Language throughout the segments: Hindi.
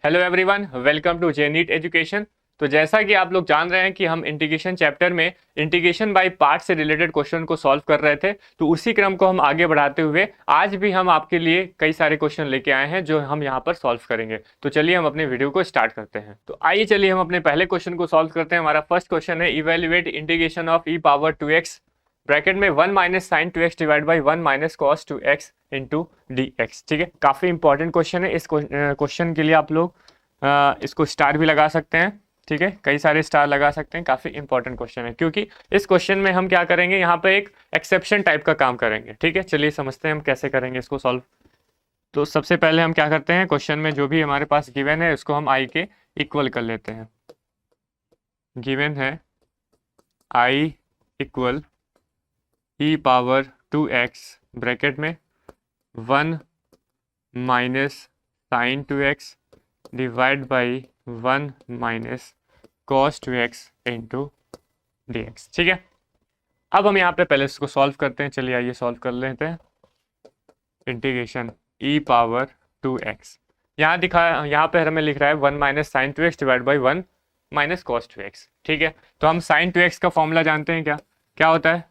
Hello everyone, welcome to Genit Education. तो जैसा कि आप लोग जान रहे हैं कि हम इंटीग्रेशन चैप्टर में इंटीग्रेशन बाय पार्ट से रिलेटेड क्वेश्चन को सॉल्व कर रहे थे, तो उसी क्रम को हम आगे बढ़ाते हुए आज भी हम आपके लिए कई सारे क्वेश्चन लेके आए हैं जो हम यहाँ पर सॉल्व करेंगे। तो चलिए हम अपने वीडियो को स्टार्ट करते हैं। तो आइए चलिए हम अपने पहले क्वेश्चन को सॉल्व करते हैं। हमारा फर्स्ट क्वेश्चन है evaluate integration of e power 2x bracket में 1 minus sine 2x divide by 1 minus cos 2x into d x. ठीक है, काफी इंपॉर्टेंट क्वेश्चन है। इस क्वेश्चन के लिए आप लोग इसको स्टार भी लगा सकते हैं। ठीक है, कई सारे स्टार लगा सकते हैं। काफी इंपॉर्टेंट क्वेश्चन है क्योंकि इस क्वेश्चन में हम क्या करेंगे, यहाँ पे एक एक्सेप्शन टाइप का काम करेंगे। ठीक है, चलिए समझते हैं हम कैसे करेंगे इसको सॉल्व। तो सबसे पहले हम क्या करते हैं, क्वेश्चन में जो भी हमारे पास गिवन है उसको हम आई के इक्वल कर लेते हैं। गिवन है I equal e power 2x bracket में 1 minus sine 2x divide by 1 minus cos 2x into d x. ठीक है, अब हम यहाँ पे पहले इसको सॉल्व करते हैं। चलिए आइए सॉल्व कर लेते हैं। इंटीग्रेशन ई पावर 2x, यहाँ पे हमें लिख रहा है 1 minus sine 2x divide by 1 minus cos 2x। ठीक है, तो हम साइन 2x का फॉर्मूला जानते हैं। क्या क्या होता है,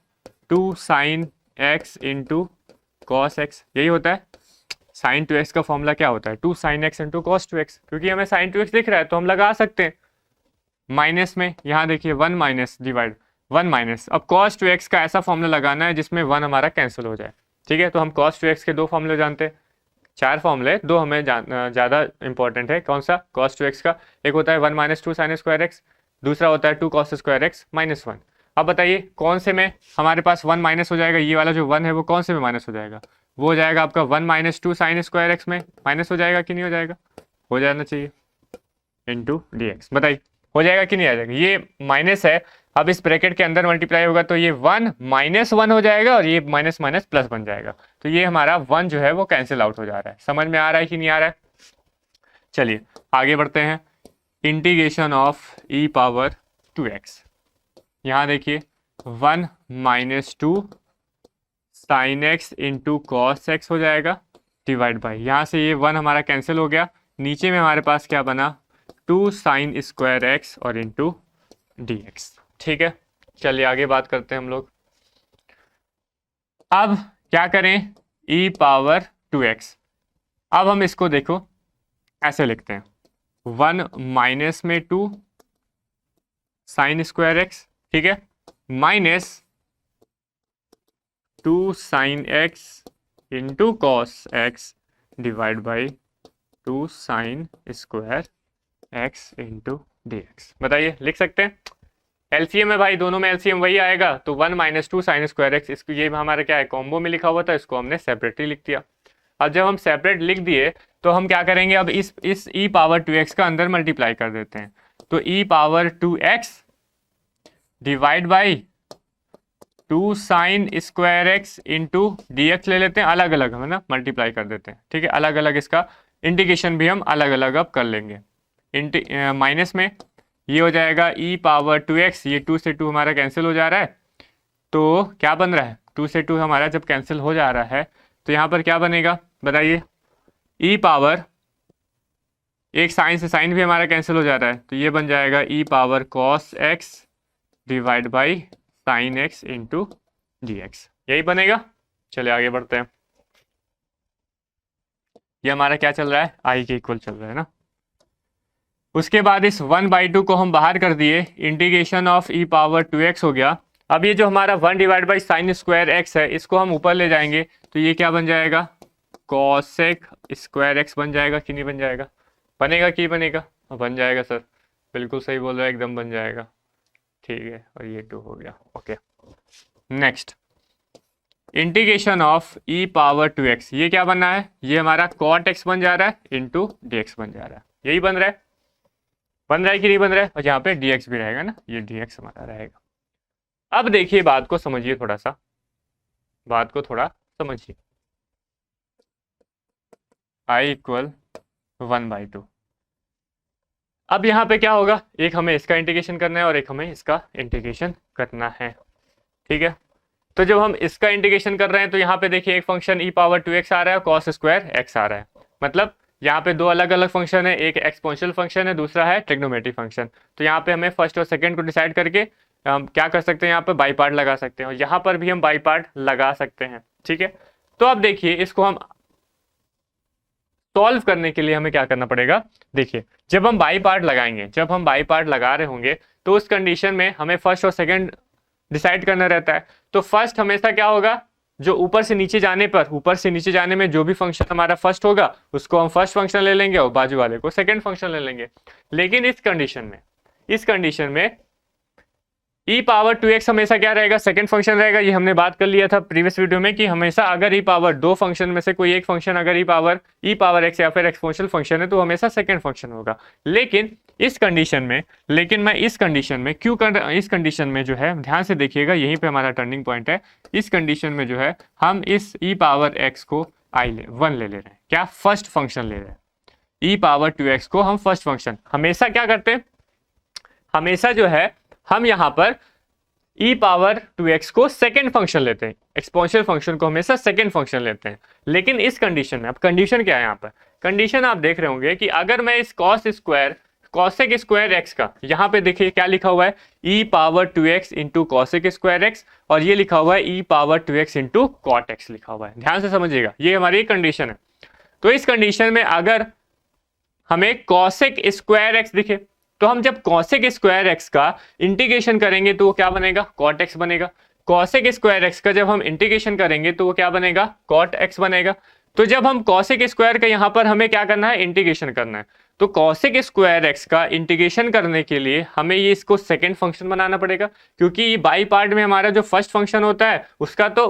2 sine x into cos x, यही होता है। साइन 2x का फॉर्मूला क्या होता है, 2 sine x into cos 2x। क्योंकि हमें साइन 2x दिख रहा है तो हम लगा सकते हैं। माइनस में यहाँ देखिए 1 माइनस डिवाइड 1 माइनस, अब कॉस 2x का ऐसा फॉर्मूला लगाना है जिसमें 1 हमारा कैंसिल हो जाए। ठीक है, तो हम कॉस 2x के दो फॉर्मूले जानते हैं। 4 फॉर्मूले, दो हमें ज़्यादा इंपॉर्टेंट है। कौन सा, कॉस 2x का एक होता है 1 माइनस 2 साइन स्क्वायर एक्स, दूसरा होता है 2 कॉस स्क्वायर एक्स माइनस 1। अब बताइए कौन से में हमारे पास 1 माइनस हो जाएगा, ये वाला जो 1 है वो कौन से में माइनस हो जाएगा, वो हो जाएगा आपका 1 माइनस 2 साइन स्क्वायर एक्स में माइनस हो जाएगा कि नहीं हो जाएगा, हो जाना चाहिए इंटू डी एक्स। बताइए हो जाएगा कि नहीं आ जाएगा, ये माइनस है। अब इस ब्रैकेट के अंदर मल्टीप्लाई होगा तो ये 1 माइनस 1 हो जाएगा और ये माइनस माइनस प्लस बन जाएगा। तो ये हमारा 1 जो है वो कैंसिल आउट हो जा रहा है। समझ में आ रहा है कि नहीं आ रहा है। चलिए आगे बढ़ते हैं। Integration of e power 2x, यहाँ देखिए 1 minus 2 sine x into cos x हो जाएगा डिवाइड बाई, यहाँ से ये 1 हमारा कैंसिल हो गया। नीचे में हमारे पास क्या बना, 2 साइन स्क्वायर एक्स और इंटू डी एक्स। ठीक है, चलिए आगे बात करते हैं हम लोग। अब क्या करें, ई पावर 2x, अब हम इसको देखो ऐसे लिखते हैं 1 माइनस में 2 साइन स्क्वायर एक्स, ठीक है, minus 2 sine x into cos x divide by 2 sine square x into d x. बताइए लिख सकते हैं। एलसीएम है भाई, दोनों में एलसीएम वही आएगा। तो 1 माइनस 2 साइन स्क्वायर एक्स, इसको ये हमारा क्या है, कॉम्बो में लिखा हुआ था, इसको हमने सेपरेटली लिख दिया। अब जब हम सेपरेट लिख दिए तो हम क्या करेंगे, अब इस ई पावर 2x का अंदर मल्टीप्लाई कर देते हैं। तो e power 2x divide by 2 sine square x into d x ले लेते हैं, अलग अलग है ना, मल्टीप्लाई कर देते हैं। ठीक है, अलग अलग इसका इंटीग्रेशन भी हम अलग अलग अब कर लेंगे। माइनस में ये हो जाएगा ई पावर 2x, ये 2 से 2 हमारा कैंसिल हो जा रहा है। तो क्या बन रहा है, 2 से 2 हमारा जब कैंसिल हो जा रहा है तो यहाँ पर क्या बनेगा बताइए, ई पावर, एक साइन से साइन भी हमारा कैंसिल हो जा रहा है तो ये बन जाएगा e power cos x divide by sine x into d x, यही बनेगा। चलिए आगे बढ़ते हैं। ये हमारा क्या चल रहा है, आई के इक्वल चल रहा है ना। उसके बाद इस 1/2 को हम बाहर कर दिए, integration of e power 2x हो गया। अब ये जो हमारा 1 divide by sign square x है, इसको हम ऊपर ले जाएंगे तो ये क्या बन जाएगा, कॉसेक स्क्वायर एक्स बन जाएगा कि नहीं बन जाएगा, बनेगा कि बनेगा, बन जाएगा सर, बिल्कुल सही बोल रहे हो, एकदम बन जाएगा। ठीक है, और ये 2 हो गया। Okay, next integration of e power 2x, ये क्या बनना है, ये हमारा कॉट एक्स बन जा रहा है इंटू डी एक्स बन जा रहा है, यही बन रहा है, बन रहा है कि नहीं बन रहा है। और यहाँ पे dx भी रहेगा ना, ये dx हमारा रहेगा। अब देखिए बात को समझिए, थोड़ा सा बात को थोड़ा समझिए। i इक्वल 1/2, अब यहाँ पे क्या होगा, एक हमें इसका इंटीग्रेशन करना है और एक हमें इसका इंटीग्रेशन करना है। ठीक है, तो जब हम इसका इंटीग्रेशन कर रहे हैं तो यहाँ पे देखिए एक फंक्शन ई पावर 2x आ रहा है, कॉस स्क्वायर एक्स आ रहा है, मतलब यहाँ पे दो अलग अलग फंक्शन है, एक एक्सपोनेंशियल फंक्शन है, दूसरा है ट्रिग्नोमेट्रिक फंक्शन। तो यहाँ पे हमें फर्स्ट और सेकंड को डिसाइड करके हम क्या कर सकते हैं, यहाँ पे बाई पार्ट लगा सकते हैं और यहाँ पर भी हम बाई पार्ट लगा सकते हैं। ठीक है, तो अब देखिए इसको हम सॉल्व करने के लिए हमें क्या करना पड़ेगा। देखिए जब हम बाई पार्ट लगाएंगे, जब हम बाई पार्ट लगा रहे होंगे तो उस कंडीशन में हमें फर्स्ट और सेकंड डिसाइड करना रहता है। तो फर्स्ट हमेशा क्या होगा, जो ऊपर से नीचे जाने पर, ऊपर से नीचे जाने में जो भी फंक्शन हमारा फर्स्ट होगा उसको हम फर्स्ट फंक्शन ले लेंगे और बाजू वाले को सेकंड फंक्शन ले लेंगे। लेकिन इस कंडीशन में e पावर 2x हमेशा क्या रहेगा, सेकंड फंक्शन रहेगा। ये हमने बात कर लिया था प्रीवियस वीडियो में कि हमेशा अगर e पावर दो फंक्शन में से कोई एक फंक्शन अगर e पावर x या फिर एक्सपोनेंशियल फंक्शन है तो हमेशा सेकंड फंक्शन होगा। लेकिन इस कंडीशन में, इस कंडीशन में जो है, ध्यान से देखिएगा, यहीं पे हमारा टर्निंग पॉइंट है। इस कंडीशन में जो है हम इस e पावर x को 1 ले रहे हैं, क्या फर्स्ट फंक्शन ले रहे हैं। e पावर 2x को हम फर्स्ट फंक्शन, हमेशा क्या करते हैं, हमेशा जो है हम यहाँ पर e पावर 2x को सेकेंड फंक्शन लेते हैं, एक्सपोनेंशियल फंक्शन को हमेशा सेकेंड फंक्शन लेते हैं। लेकिन इस कंडीशन में, अब कंडीशन क्या है यहाँ पर, कंडीशन आप देख रहे होंगे कि अगर मैं इस कॉसेक स्क्वायर एक्स का, यहाँ पे देखिए क्या लिखा हुआ है, e power 2x into cosec square x, और ये लिखा हुआ है e power 2x into cot x लिखा हुआ है। ध्यान से समझिएगा, ये हमारी कंडीशन है। तो इस कंडीशन में अगर हमें कॉसेक स्क्वायर एक्स दिखे तो हम जब कॉसेक स्क्वायर एक्स का इंटीग्रेशन करेंगे तो वो क्या बनेगा, कॉट एक्स बनेगा। कॉसेक स्क्वायर एक्स का जब हम इंटीग्रेशन करेंगे तो वो क्या बनेगा, कॉट एक्स बनेगा। तो जब हम कॉसेक स्क्वायर का यहाँ पर हमें क्या करना है, इंटीग्रेशन करना है, तो कॉसेक स्क्वायर एक्स का इंटीग्रेशन करने के लिए हमें ये इसको सेकेंड फंक्शन बनाना पड़ेगा, क्योंकि ये बाई पार्ट में हमारा जो फर्स्ट फंक्शन होता है उसका तो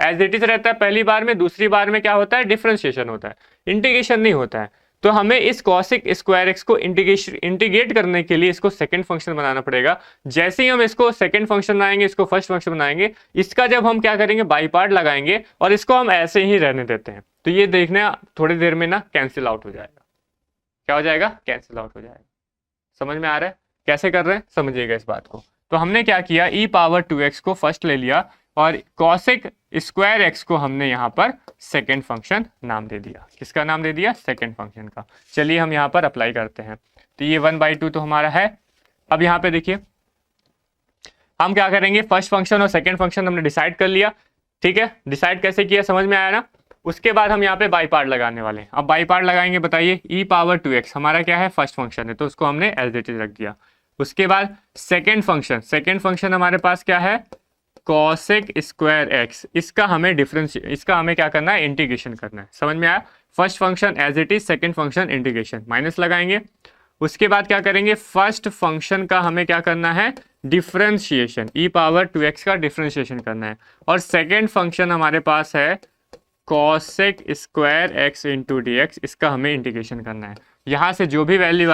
एज इट इज रहता है पहली बार में, दूसरी बार में क्या होता है, डिफरेंशिएशन होता है, इंटीग्रेशन नहीं होता है। तो हमें इस कॉसेक स्क्वायर एक्स को इंटीग्रेट करने के लिए इसको सेकंड फंक्शन बनाना पड़ेगा। जैसे ही हम इसको सेकंड फंक्शन बनाएंगे, इसको फर्स्ट फंक्शन बनाएंगे, इसका जब हम क्या करेंगे, बाई पार्ट लगाएंगे और इसको हम ऐसे ही रहने देते हैं, तो ये देखना थोड़ी देर में ना कैंसिल आउट हो जाएगा। क्या हो जाएगा, कैंसिल आउट हो जाएगा। समझ में आ रहा है कैसे कर रहे हैं, समझिएगा इस बात को। तो हमने क्या किया, e पावर 2x को फर्स्ट ले लिया और कॉसेक स्क्वायर एक्स को हमने यहाँ पर सेकेंड फंक्शन नाम दे दिया। किसका नाम दे दिया, सेकेंड फंक्शन का। चलिए हम यहाँ पर अप्लाई करते हैं। तो ये 1/2 तो हमारा है। अब यहाँ पे देखिए हम क्या करेंगे, फर्स्ट फंक्शन और सेकेंड फंक्शन हमने डिसाइड कर लिया। ठीक है, डिसाइड कैसे किया समझ में आया ना। उसके बाद हम यहाँ पे बाई पार्ट लगाने वाले हैं। अब बाई पार्ट लगाएंगे, बताइए e पावर 2x हमारा क्या है, फर्स्ट फंक्शन है, तो उसको हमने एज इट इज रख दिया। उसके बाद सेकेंड फंक्शन हमारे पास क्या है, कॉसेक स्क्वायर एक्स, इसका हमें क्या करना है, इंटीग्रेशन करना है। समझ में आया, first function as it is, second function integration, minus लगाएंगे। उसके बाद क्या करेंगे, फर्स्ट फंक्शन का हमें क्या करना है, डिफरेंशिएशन, e पावर 2x का डिफरेंशिएशन करना है। और सेकेंड फंक्शन हमारे पास है cosec square x into d x, इसका हमें इंटीग्रेशन करना है। यहाँ से जो भी वैल्यू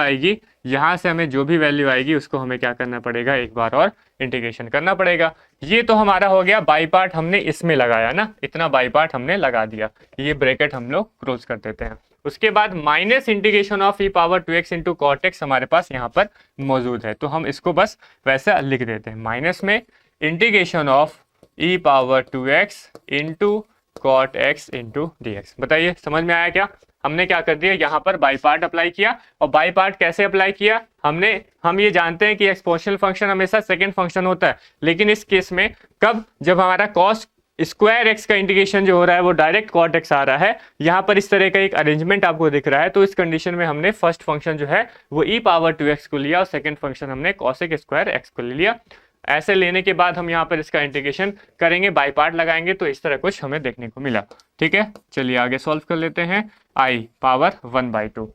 आएगी, उसको हमें क्या करना पड़ेगा, एक बार और इंटीग्रेशन करना पड़ेगा। ये तो हमारा हो गया बाई पार्ट, हमने इसमें लगाया ना, इतना बाई पार्ट हमने लगा दिया। ये ब्रैकेट हम लोग क्लोज कर देते हैं। उसके बाद minus integration of e power 2x into cot x हमारे पास यहाँ पर मौजूद है, तो हम इसको बस वैसा लिख देते हैं। माइनस में integration of e power 2x into cot x into d x. बताइए समझ में आया क्या। हमने क्या कर दिया, यहाँ पर बाई पार्ट अप्लाई किया। और बाई पार्ट कैसे अप्लाई किया, हम ये जानते हैं कि एक्सपोनेंशियल फंक्शन हमेशा सेकंड फंक्शन होता है, लेकिन इस केस में कब, जब हमारा कॉस स्क्वायर एक्स का इंटीग्रेशन जो हो रहा है वो डायरेक्ट कॉट एक्स आ रहा है। यहाँ पर इस तरह का एक अरेंजमेंट आपको दिख रहा है। तो इस कंडीशन में हमने फर्स्ट फंक्शन जो है वो e पावर 2x को लिया और सेकंड फंक्शन हमने कॉसेक स्क्वायर एक्स को ले लिया। ऐसे लेने के बाद हम यहाँ पर इसका इंटीग्रेशन करेंगे, बाई पार्ट लगाएंगे, तो इस तरह कुछ हमें देखने को मिला। ठीक है, चलिए आगे सॉल्व कर लेते हैं। i power 1/2।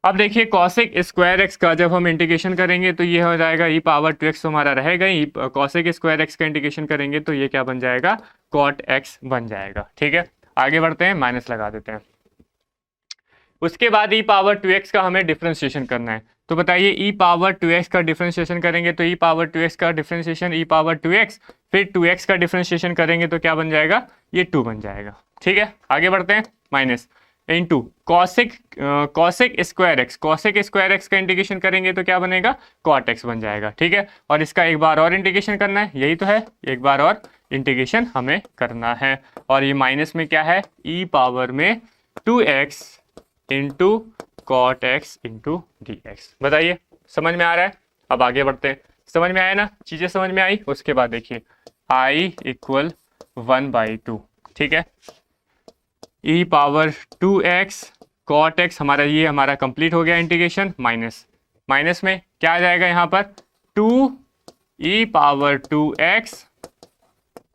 अब देखिए कॉसेक स्क्वायर एक्स का जब हम इंटीग्रेशन करेंगे तो ये हो जाएगा e पावर 2x तो हमारा रहेगा ही, कॉसेक स्क्वायर एक्स का इंटीग्रेशन करेंगे तो ये क्या बन जाएगा, कॉट एक्स बन जाएगा। ठीक है, आगे बढ़ते हैं, माइनस लगा देते हैं। उसके बाद e पावर 2x का हमें डिफरेंशिएशन करना है। तो बताइए e पावर 2x का डिफरेंशिएशन करेंगे तो e पावर 2x का डिफरेंशिएशन e पावर 2x, फिर 2x का डिफरेंशिएशन करेंगे तो क्या बन जाएगा, ये 2 बन जाएगा। ठीक है, आगे बढ़ते हैं। Minus into cosec square x का इंटीग्रेशन करेंगे तो क्या बनेगा, कॉट एक्स बन जाएगा। ठीक है, और इसका एक बार और इंटीग्रेशन करना है, यही तो है, एक बार और इंटीग्रेशन हमें करना है। और ये माइनस में क्या है, e पावर में 2x into cot x into d x. बताइए समझ में आ रहा है? अब आगे बढ़ते हैं। समझ में आया ना, चीजें समझ में आई। उसके बाद देखिए आई इक्वल 1/2, ठीक है, ई पावर 2x कॉट एक्स, हमारा ये हमारा कंप्लीट हो गया इंटीग्रेशन। माइनस माइनस में क्या आ जाएगा यहाँ पर 2 e power 2x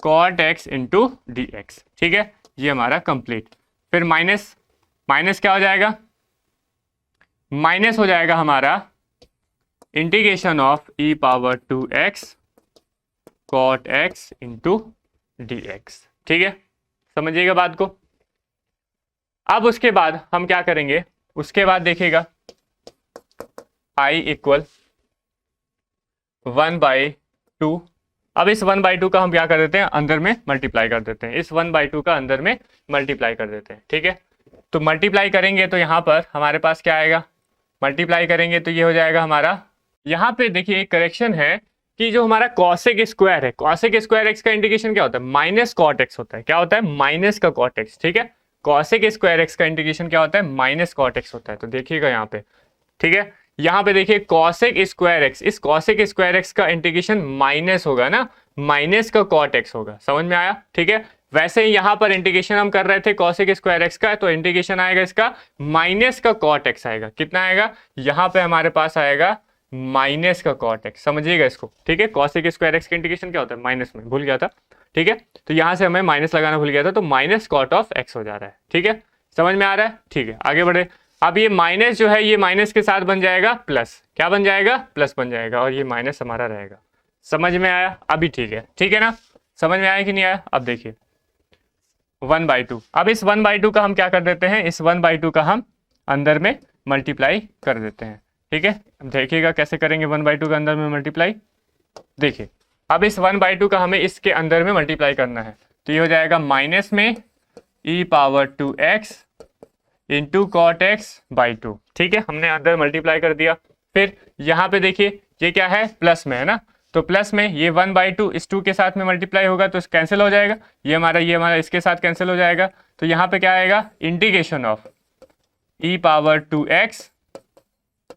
cot x into d x, ठीक है, ये हमारा कंप्लीट। फिर माइनस माइनस क्या हो जाएगा, माइनस हो जाएगा हमारा integration of e power 2x cot x into d x, ठीक है, समझिएगा बात को। अब उसके बाद हम क्या करेंगे, उसके बाद देखिएगा i इक्वल 1/2। अब इस 1/2 का हम क्या कर देते हैं, अंदर में मल्टीप्लाई कर देते हैं। इस 1/2 का अंदर में मल्टीप्लाई कर देते हैं, ठीक है। तो मल्टीप्लाई करेंगे तो यहाँ पर हमारे पास क्या आएगा, मल्टीप्लाई करेंगे तो ये हो जाएगा हमारा, यहाँ पे देखिए एक करेक्शन है कि जो हमारा कॉसेक स्क्वायर है, कॉसेक स्क्वायर एक्स का इंटीग्रेशन क्या होता है, माइनस कॉट एक्स होता है। क्या होता है, माइनस का कॉट एक्स, ठीक है। कॉसेक स्क्वायर एक्स का इंटीग्रेशन क्या होता है, माइनस कॉट एक्स होता है। तो देखिएगा यहाँ पे, ठीक है, यहाँ पे देखिए कॉसेक स्क्वायर एक्स, इस कॉसेक स्क्वायर एक्स का इंटीग्रेशन माइनस होगा ना, माइनस का कॉट एक्स होगा। समझ में आया, ठीक है। वैसे ही यहाँ पर इंटीग्रेशन हम कर रहे थे कॉसेक स्क्वायर एक्स का, तो इंटीग्रेशन आएगा इसका माइनस का कॉट एक्स आएगा। कितना आएगा, यहाँ पे हमारे पास आएगा माइनस का कॉट एक्स, समझिएगा इसको, ठीक है। कॉसेक स्क्वायर एक्स का इंटीग्रेशन क्या होता है, माइनस में, भूल गया था, ठीक है। तो यहाँ से हमें माइनस लगाना भूल गया था, तो माइनस कॉट ऑफ एक्स हो जा रहा है, ठीक है, समझ में आ रहा है, ठीक है। आगे बढ़े। अब ये माइनस जो है ये माइनस के साथ बन जाएगा प्लस, क्या बन जाएगा, प्लस बन जाएगा, और ये माइनस हमारा रहेगा। समझ में आया अभी, ठीक है, ठीक है ना, समझ में आया कि नहीं आया। अब देखिए 1/2, अब इस 1/2 का हम क्या कर देते हैं, इस 1/2 का हम अंदर में मल्टीप्लाई कर देते हैं, ठीक है। अब देखिएगा कैसे करेंगे 1/2 का अंदर में मल्टीप्लाई। देखिए अब इस 1/2 का हमें इसके अंदर में मल्टीप्लाई करना है, तो ये हो जाएगा माइनस में e power 2x into cot x by 2, ठीक है, हमने अंदर मल्टीप्लाई कर दिया। फिर यहाँ पे देखिए ये क्या है, प्लस में है ना, तो प्लस में ये 1/2 इस 2 के साथ में मल्टीप्लाई होगा तो कैंसिल हो जाएगा, ये हमारा इसके साथ कैंसिल हो जाएगा। तो यहाँ पे क्या आएगा, integration of e power 2x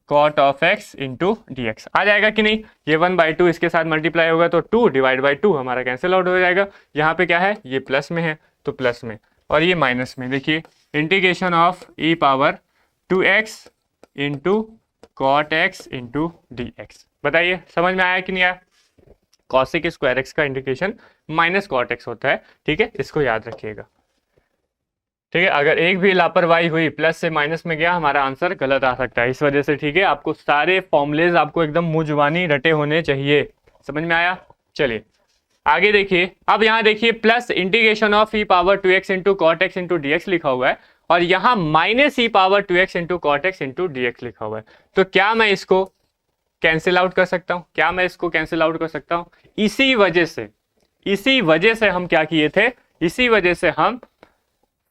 cot of x into d x आ जाएगा कि नहीं। ये 1/2 इसके साथ मल्टीप्लाई होगा तो 2/2 हमारा कैंसिल आउट हो जाएगा। यहाँ पे क्या है, ये प्लस में है तो प्लस में, और ये माइनस में। देखिए integration of e power 2x into cot x into d x. बताइए समझ में आया कि नहीं आया। कॉसेक स्क्वायर एक्स का इंटीग्रेशन माइनस कॉट एक्स होता है, ठीक है, इसको याद रखिएगा, ठीक है। अगर एक भी लापरवाही हुई, प्लस से माइनस में गया, हमारा आंसर गलत आ सकता है, इस वजह से, ठीक है। आपको सारे फॉर्मूलेज आपको एकदम मुंह जुबानी रटे होने चाहिए। समझ में आया। चलिए आगे देखिए। अब यहाँ देखिए plus integration of e power 2x into cot x into d x लिखा हुआ है, और यहाँ minus e power 2x into cot x into d x लिखा हुआ है। तो क्या मैं इसको कैंसिल आउट कर सकता हूँ, क्या मैं इसको कैंसिल आउट कर सकता हूँ। इसी वजह से हम क्या किए थे, इसी वजह से हम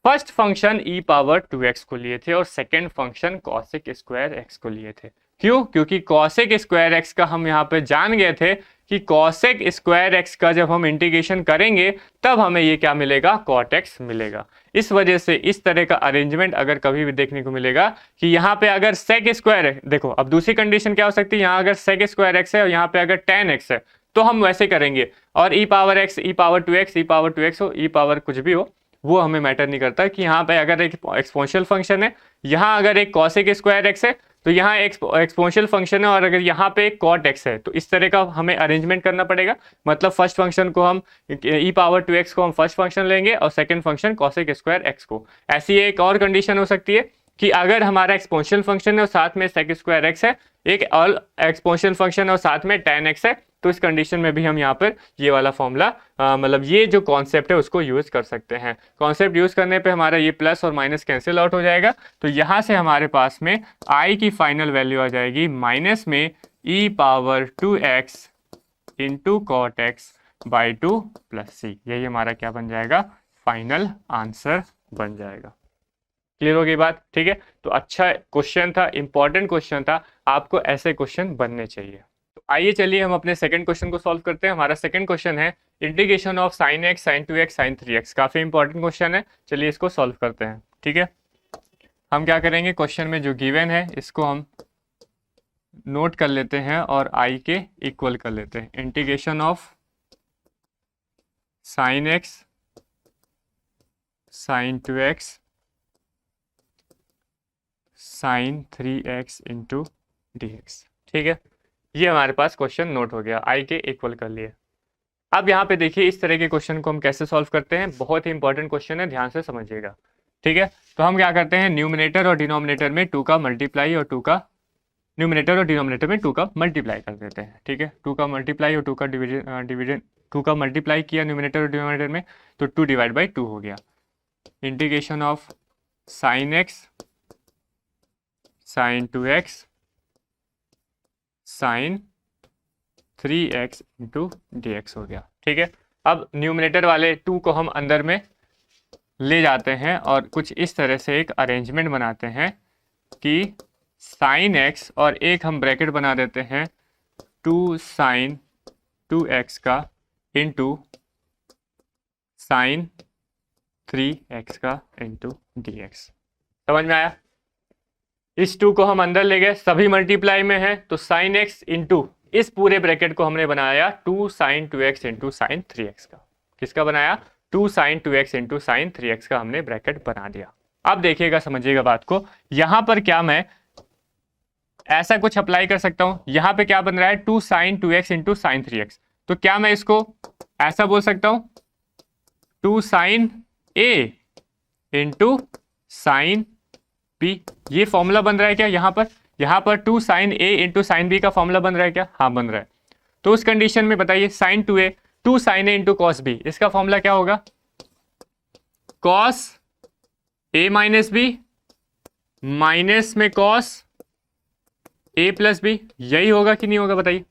फर्स्ट फंक्शन ई पावर 2x को लिए थे और second function cosec square x को लिए थे। क्यों, क्योंकि कॉसेक स्क्वायर एक्स का हम यहाँ पे जान गए थे कि कॉसेक स्क्वायर एक्स का जब हम इंटीग्रेशन करेंगे तब हमें ये क्या मिलेगा, कॉट एक्स मिलेगा। इस वजह से इस तरह का अरेंजमेंट अगर कभी भी देखने को मिलेगा कि यहाँ पे अगर सेक स्क्वायर है, देखो अब दूसरी कंडीशन क्या हो सकती है, यहाँ अगर सेक स्क्वायर एक्स है और यहाँ पे अगर tan x है तो हम वैसे करेंगे, और ई पावर एक्स, ई पावर 2x, ई पावर 2x हो, ई पावर कुछ भी हो, वो हमें मैटर नहीं करता कि यहाँ पे अगर एक एक्सपोनेंशियल फंक्शन है, यहाँ अगर एक कॉसेक स्क्वायर एक्स है तो यहाँ एक एक्सपोनेंशियल फंक्शन है, और अगर यहाँ पे एक कॉट एक्स है, तो इस तरह का हमें अरेंजमेंट करना पड़ेगा। मतलब फर्स्ट फंक्शन को हम ई पावर 2x को हम फर्स्ट फंक्शन लेंगे और second function cosec square x को। ऐसी एक और कंडीशन हो सकती है कि अगर हमारा एक्सपोनेंशियल फंक्शन है और साथ में सेक स्क्वायर एक्स है, एक और एक्सपोनेंशियल फंक्शन है और साथ में tan x है, तो इस कंडीशन में भी हम यहाँ पर ये वाला फॉर्मूला मतलब ये जो कॉन्सेप्ट है उसको यूज कर सकते हैं। कॉन्सेप्ट यूज करने पे हमारा ये प्लस और माइनस कैंसिल आउट हो जाएगा, तो यहाँ से हमारे पास में i की फाइनल वैल्यू आ जाएगी माइनस में e power 2x into cot x by 2 plus c। यही हमारा क्या बन जाएगा, फाइनल आंसर बन जाएगा। क्लियर हो गई बात, ठीक है। तो अच्छा क्वेश्चन था, इंपॉर्टेंट क्वेश्चन था, आपको ऐसे क्वेश्चन बनने चाहिए। तो आइए चलिए हम अपने सेकंड क्वेश्चन को सॉल्व करते हैं। हमारा सेकंड क्वेश्चन है integration of sin x sin 2x sin 3x। काफी इंपॉर्टेंट क्वेश्चन है, चलिए इसको सॉल्व करते हैं, ठीक है। हम क्या करेंगे, क्वेश्चन में जो गिवन है इसको हम नोट कर लेते हैं और आई के इक्वल कर लेते हैं। Integration of sine x sine 2x sine 3x into d x. ठीक है, ये हमारे पास क्वेश्चन नोट हो गया, आई के इक्वल कर लिए। अब यहाँ पे देखिए इस तरह के क्वेश्चन को हम कैसे सॉल्व करते हैं, बहुत ही इंपॉर्टेंट क्वेश्चन है, ध्यान से समझिएगा। ठीक है, तो हम क्या करते हैं, न्यूमिनेटर और डिनोमिनेटर में 2 का मल्टीप्लाई और 2 का न्यूमिनेटर और डिनोमिनेटर में 2 का मल्टीप्लाई कर देते हैं। ठीक है, 2 का मल्टीप्लाई और 2 का डिवीजन 2 का मल्टीप्लाई किया न्यूमिनेटर और डिनोमिनेटर में, तो 2 डिवाइड बाई 2 हो गया। Integration of sine x sine 2x sine 3x into d हो गया। ठीक है, अब न्यूमिनेटर वाले 2 को हम अंदर में ले जाते हैं और कुछ इस तरह से एक अरेंजमेंट बनाते हैं कि साइन x और एक हम ब्रैकेट बना देते हैं 2 साइन 2x का इंटू साइन 3x का इंटू डी। समझ में आया? इस 2 को हम अंदर ले गए, सभी मल्टीप्लाई में है, तो साइन x इंटू इस पूरे ब्रैकेट को हमने बनाया 2 sign 2x into sine 3x का। किसका बनाया? 2 sign 2x into sine 3x का हमने ब्रैकेट बना दिया। अब देखिएगा, समझिएगा बात को, यहां पर क्या मैं ऐसा कुछ अप्लाई कर सकता हूं, यहां पे क्या बन रहा है 2 sign 2x into sine 3x, तो क्या मैं इसको ऐसा बोल सकता हूं 2 sine a into sine b। ये फॉर्मूला बन रहा है क्या यहाँ पर 2 sine a into sine b का फॉर्मूला बन रहा है क्या? हाँ बन रहा है। तो उस कंडीशन में बताइए sine 2a 2 sine a into cos b, इसका फॉर्मूला क्या होगा? Cos a minus b minus में कॉस a प्लस बी, यही होगा कि नहीं होगा बताइए?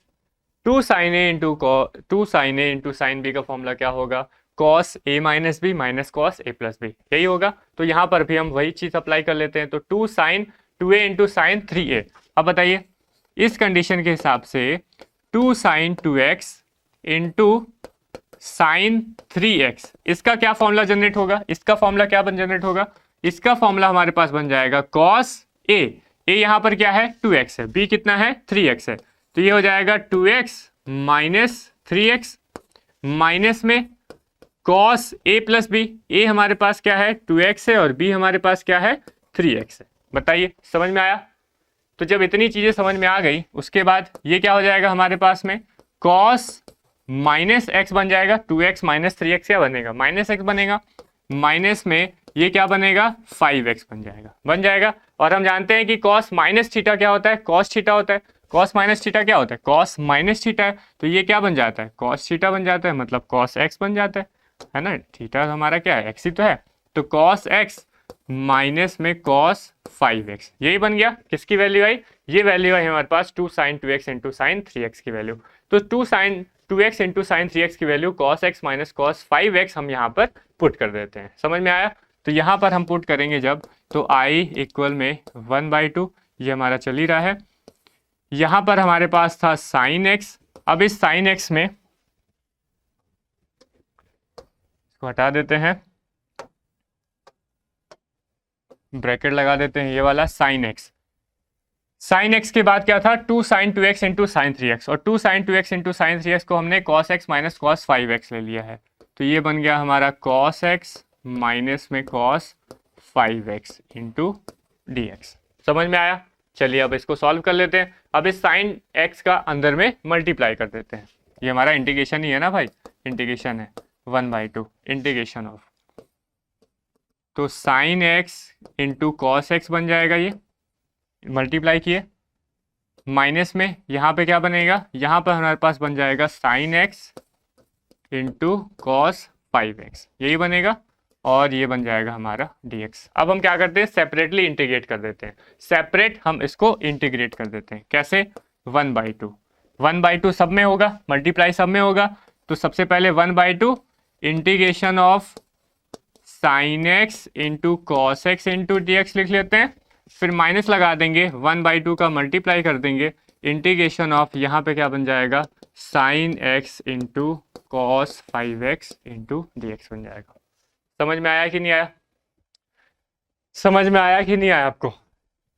2 sine a into sine b का फॉर्मूला क्या होगा? Cos a minus b minus cos a plus b, यही होगा। तो यहां पर भी हम वही चीज अप्लाई कर लेते हैं, तो 2 sign 2a into sine 3a। अब बताइए इस कंडीशन के हिसाब से 2 sign 2x into sine 3x, इसका क्या फॉर्मूला जनरेट होगा? इसका फॉर्मूला क्या जनरेट होगा? इसका फॉर्मूला हमारे पास बन जाएगा कॉस a यहाँ पर क्या है 2x है, b कितना है 3x है, तो ये हो जाएगा 2x माइनस 3x माइनस में cos a plus b, a हमारे पास क्या है 2x है और b हमारे पास क्या है 3x है। बताइए समझ में आया? तो जब इतनी चीजें समझ में आ गई, उसके बाद ये क्या हो जाएगा हमारे पास में cos माइनस एक्स बन जाएगा, 2x माइनस 3x क्या बनेगा? माइनस एक्स बनेगा, माइनस में ये क्या बनेगा 5x बन जाएगा। और हम जानते हैं कि cos माइनस थीटा क्या होता है? cos थीटा होता है। cos माइनस थीटा क्या होता है? cos माइनस थीटा है, तो ये क्या बन जाता है? cos थीटा बन जाता है, मतलब cos x बन जाता है ना? थीटा हमारा क्या है? x ही तो है, तो cos x माइनस में cos 5x, यही बन गया। किसकी वैल्यू आई? ये वैल्यू आई हमारे पास 2 sign 2x into sine 3x की वैल्यू। तो 2 sign 2x into sine 3x की value cos x minus cos 5x हम यहाँ पर पुट कर देते हैं। समझ में आया? तो यहाँ पर हम पुट करेंगे जब, तो i इक्वल में 1/2, ये हमारा चल ही रहा है। यहाँ पर हमारे पास था साइन x, अब इस साइन x में इसको हटा देते हैं, ब्रैकेट लगा देते हैं, ये वाला साइन x। साइन x के बाद क्या था 2 sign 2x into sine 3x, और 2 sign 2x into sine 3x को हमने cos x minus cos 5x ले लिया है, तो ये बन गया हमारा cos x माइनस में cos 5x इंटू डी। समझ में आया? चलिए अब इसको सॉल्व कर लेते हैं। अब इस साइन x का अंदर में मल्टीप्लाई कर देते हैं, ये हमारा इंटीग्रेशन ही है ना भाई, इंटीग्रेशन है 1/2 इंटीग्रेशन ऑफ, तो sine x into cos x बन जाएगा, ये मल्टीप्लाई किए, माइनस में यहाँ पे क्या बनेगा, यहाँ पर हमारे पास बन जाएगा sign x into cos 5x, यही बनेगा, और ये बन जाएगा हमारा dx। अब हम क्या करते हैं, सेपरेटली इंटीग्रेट कर देते हैं, सेपरेट हम इसको इंटीग्रेट कर देते हैं। कैसे? 1/2 सब में होगा, मल्टीप्लाई सब में होगा, तो सबसे पहले 1/2 integration of sine x into cos x into d x लिख लेते हैं, फिर माइनस लगा देंगे, 1/2 का मल्टीप्लाई कर देंगे, इंटीग्रेशन ऑफ यहाँ पे क्या बन जाएगा sign x into cos 5x into d x बन जाएगा। समझ में आया कि नहीं आया? समझ में आया कि नहीं आया आपको?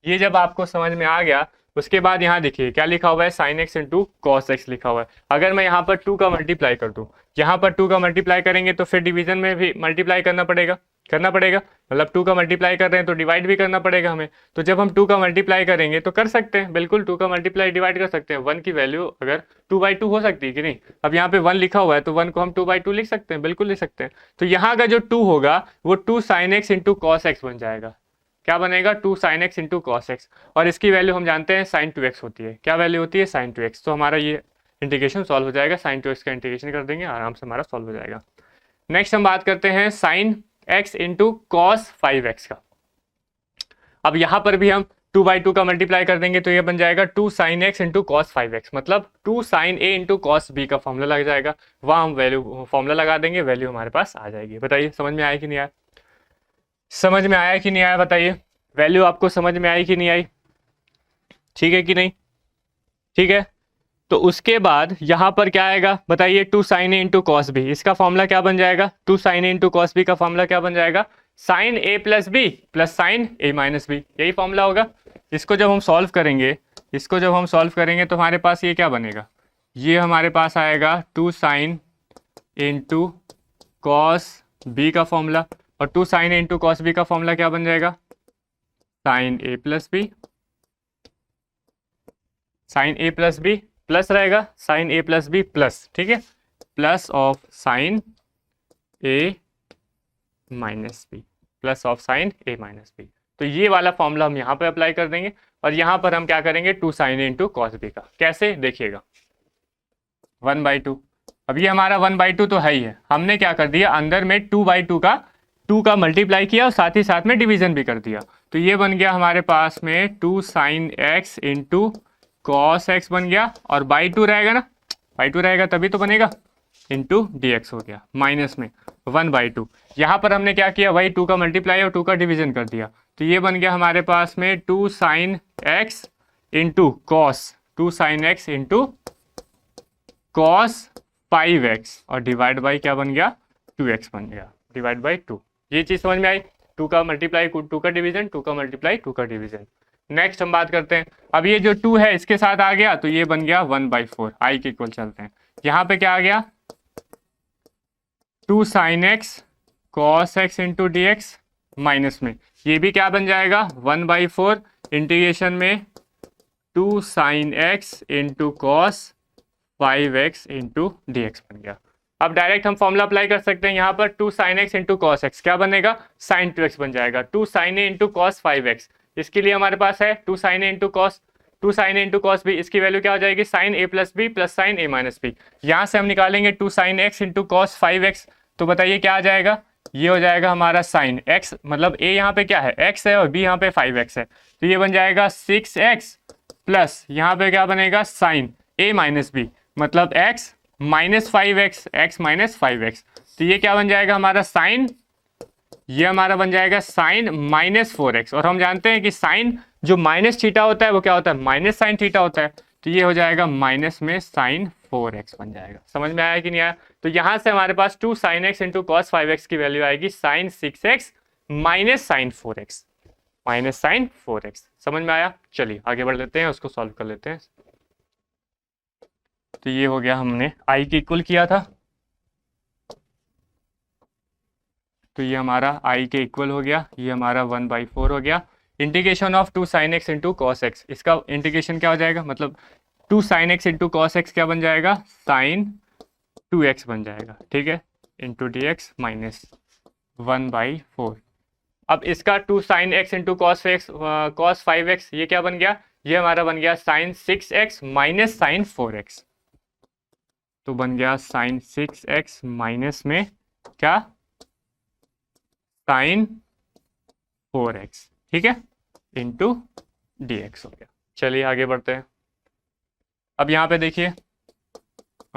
ये जब आपको समझ में आ गया, उसके बाद यहाँ देखिए क्या लिखा हुआ है, sign x into cos x लिखा हुआ है। अगर मैं यहाँ पर 2 का मल्टीप्लाई कर दूँ, यहाँ पर 2 का मल्टीप्लाई करेंगे तो फिर डिवीजन में भी मल्टीप्लाई करना पड़ेगा, मतलब 2 का मल्टीप्लाई कर रहे हैं तो डिवाइड भी करना पड़ेगा हमें। तो जब हम 2 का मल्टीप्लाई करेंगे तो कर सकते हैं, बिल्कुल 2 का मल्टीप्लाई डिवाइड कर सकते हैं। 1 की वैल्यू अगर 2/2 हो सकती है कि नहीं? अब यहाँ पे 1 लिखा हुआ है तो 1 को हम 2/2 लिख सकते हैं, बिल्कुल लिख सकते हैं। तो यहाँ का जो 2 होगा वो 2 sine x into cos x बन जाएगा। क्या बनेगा? 2 sine x into cos x, और इसकी वैल्यू हम जानते हैं साइन 2x होती है। क्या वैल्यू होती है? Sign 2x। तो हमारा ये इंटीग्रेशन सॉल्व हो जाएगा, साइन 2x का इंटीग्रेशन कर देंगे, आराम से हमारा सॉल्व हो जाएगा। नेक्स्ट हम बात करते हैं sign x into cos 5x का। अब यहाँ पर भी हम 2/2 का मल्टीप्लाई कर देंगे तो ये बन जाएगा 2 sine x into cos 5x, मतलब 2 sine a into cos b का फॉर्मूला लग जाएगा। वहाँ हम वैल्यू फॉर्मूला लगा देंगे, वैल्यू हमारे पास आ जाएगी। बताइए समझ में आया कि नहीं आया? समझ में आया कि नहीं आया बताइए? वैल्यू आपको समझ में आई कि नहीं आई? ठीक है कि नहीं? ठीक है। तो उसके बाद यहाँ पर क्या आएगा बताइए? 2 sine a into cos B, इसका फॉर्मूला क्या बन जाएगा? 2 sine a into cos b का फॉर्मूला क्या बन जाएगा? Sine a plus b plus sign a minus B, यही फॉर्मूला होगा। इसको जब हम सॉल्व करेंगे तो हमारे पास ये क्या बनेगा? ये हमारे पास आएगा 2 साइन इंटू कॉस बी का फॉर्मूला, और 2 sine a into cos b का फॉर्मूला क्या बन जाएगा? Sine a plus b, sine a plus b plus रहेगा sine a plus b plus, ठीक है, plus of sine a minus b, plus of sine a minus b. तो ये वाला फॉर्मूला हम यहाँ पे अप्लाई कर देंगे, और यहाँ पर हम क्या करेंगे? 2 sine a into cos b का। कैसे? देखिएगा 1/2। अब ये हमारा 1/2 तो है ही है, हमने क्या कर दिया? अंदर में 2 का मल्टीप्लाई किया और साथ ही साथ में डिवीजन भी कर दिया। तो ये बन गया हमारे पास में 2 sine x into cos x बन गया, और बाई 2 रहेगा ना, बाई 2 रहेगा तभी तो बनेगा, इंटू डी एक्स हो गया, माइनस में 1/2। यहाँ पर हमने क्या किया? वही 2 का मल्टीप्लाई और 2 का डिवीजन कर दिया। तो ये बन गया हमारे पास में 2 sine x into cos, 2 sine x into cos 5x, और डिवाइड बाई क्या बन गया? 2x बन गया, डिवाइड बाई 2। ये चीज समझ में आई? 2 का मल्टीप्लाई 2 का डिवीजन, 2 का मल्टीप्लाई 2 का डिवीजन। नेक्स्ट हम बात करते हैं, अब ये जो 2 है इसके साथ आ गया तो ये बन गया 1/4, आई के इक्वल चलते हैं। यहाँ पे क्या आ गया? 2 sine x cos x into d x, minus में ये भी क्या बन जाएगा? 1/4 इंटीग्रेशन में 2 sine x into cos 5x into d x बन गया। अब डायरेक्ट हम फॉर्मूला अप्लाई कर सकते हैं यहाँ पर, 2 sine x into cos x क्या बनेगा? साइन 2x बन जाएगा। 2 sine a into cos 5x, इसके लिए हमारे पास है 2 sine a into cos, 2 sine a into cos B, इसकी वैल्यू क्या हो जाएगी? Sign a plus b plus sign a minus B. यहाँ से हम निकालेंगे 2 sine x into cos 5x, तो बताइए क्या आ जाएगा? ये हो जाएगा हमारा साइन x, मतलब a यहाँ पे क्या है? x है, और b यहाँ पे 5x है, तो ये बन जाएगा 6x प्लस यहाँ पे क्या बनेगा? साइन a माइनस बी, मतलब x minus 5x, x minus 5x। तो ये क्या बन जाएगा हमारा? साइन, ये हमारा बन जाएगा साइन माइनस 4x, और हम जानते हैं कि साइन जो माइनस थीटा होता है वो क्या होता है? माइनस साइन थीटा होता है। तो ये हो जाएगा माइनस में साइन 4x बन जाएगा। समझ में आया कि नहीं आया? तो यहाँ से हमारे पास 2 sine x into cos 5x की वैल्यू आएगी sine 6x minus sine 4x, minus sine 4x। समझ में आया? चलिए आगे बढ़ लेते हैं, उसको सॉल्व कर लेते हैं। तो ये हो गया, हमने i के इक्वल किया था, तो ये हमारा i के इक्वल हो गया, ये हमारा 1/4 हो गया। Integration of 2 sine x into cos x, इसका इंटीग्रेशन क्या हो जाएगा? मतलब 2 sine x into cos x क्या बन जाएगा? साइन 2x बन जाएगा, ठीक है, इंटू डी एक्स माइनस 1/4। अब इसका 2 sine x into cos x cos 5x, ये क्या बन गया? ये हमारा बन गया sign 6x minus sine 4x, तो बन गया साइन 6x माइनस में क्या? साइन 4x, ठीक है, इंटू डी एक्स हो गया। चलिए आगे बढ़ते हैं। अब यहाँ पे देखिए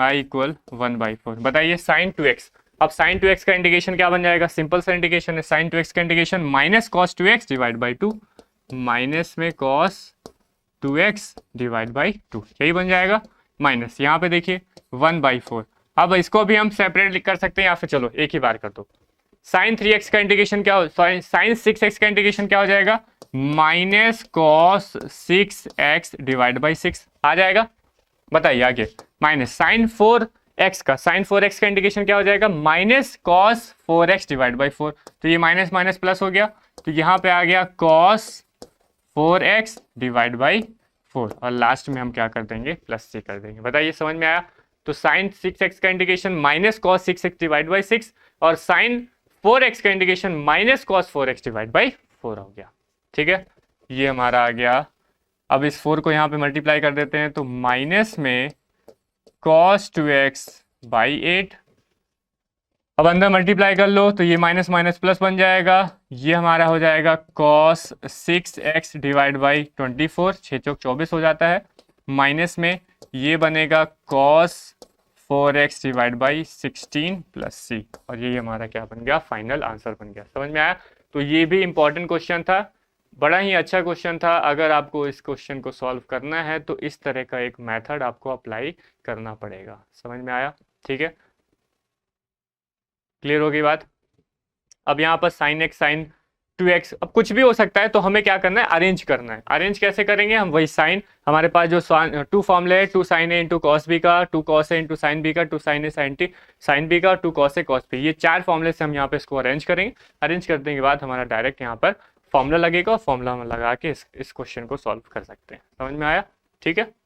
y इक्वल 1/4, बताइए साइन 2x। अब साइन 2x का इंटीग्रेशन क्या बन जाएगा? सिंपल सा इंटीग्रेशन है, साइन 2x का integration minus cos 2x divide by 2, minus में कॉस 2x डिवाइड बाई 2, यही बन जाएगा, माइनस यहाँ पे देखिए 1/4। अब इसको भी हम सेपरेट कर सकते हैं, या फिर चलो एक ही बार कर दो। साइन 3x का इंटीग्रेशन क्या हो, सॉरी साइन 6x का इंटीग्रेशन क्या हो जाएगा, minus cos 6x divide by 6 आ जाएगा। बताइए आगे, माइनस साइन 4x का, साइन 4x का इंटीग्रेशन क्या हो जाएगा, minus cos 4x divide by 4। तो ये माइनस माइनस प्लस हो गया, तो यहाँ पे आ गया कॉस 4x डिवाइड बाई 4 और लास्ट में हम क्या कर देंगे, प्लस से कर देंगे। बताइए समझ में आया। तो साइन 6x का integration minus cos 6x divide by 6 और साइन 4x का integration minus cos 4x divide by 4 हो गया। ठीक है, ये हमारा आ गया। अब इस 4 को यहाँ पे मल्टीप्लाई कर देते हैं, तो माइनस में cos 2x बाई 8, अब अंदर मल्टीप्लाई कर लो तो ये माइनस माइनस प्लस बन जाएगा, ये हमारा हो जाएगा cos 6x डिवाइड बाई 24, 6 चौक 24 हो जाता है, माइनस में ये बनेगा cos 4x divide by 16 plus c और ये हमारा क्या बन गया, फाइनल आंसर बन गया। समझ में आया। तो ये भी इंपॉर्टेंट क्वेश्चन था, बड़ा ही अच्छा क्वेश्चन था। अगर आपको इस क्वेश्चन को सॉल्व करना है तो इस तरह का एक मेथड आपको अप्लाई करना पड़ेगा। समझ में आया, ठीक है, क्लियर होगी बात। अब यहाँ पर साइन एक्स साइन 2x, अब कुछ भी हो सकता है, तो हमें क्या करना है, अरेंज करना है। अरेंज कैसे करेंगे हम, वही साइन, हमारे पास जो 2 फॉर्मूले है, 2 sin a into cos b का, 2 cos a into sine b का, 2 sin a साइन बी का, 2 cos a cos b, ये 4 फॉर्मूले से हम यहाँ पे इसको अरेंज करेंगे। अरेंज करने के बाद हमारा डायरेक्ट यहाँ पर फॉर्मूला लगेगा, फॉर्मूला में लगा के इस क्वेश्चन को सॉल्व कर सकते हैं। समझ में आया, ठीक है।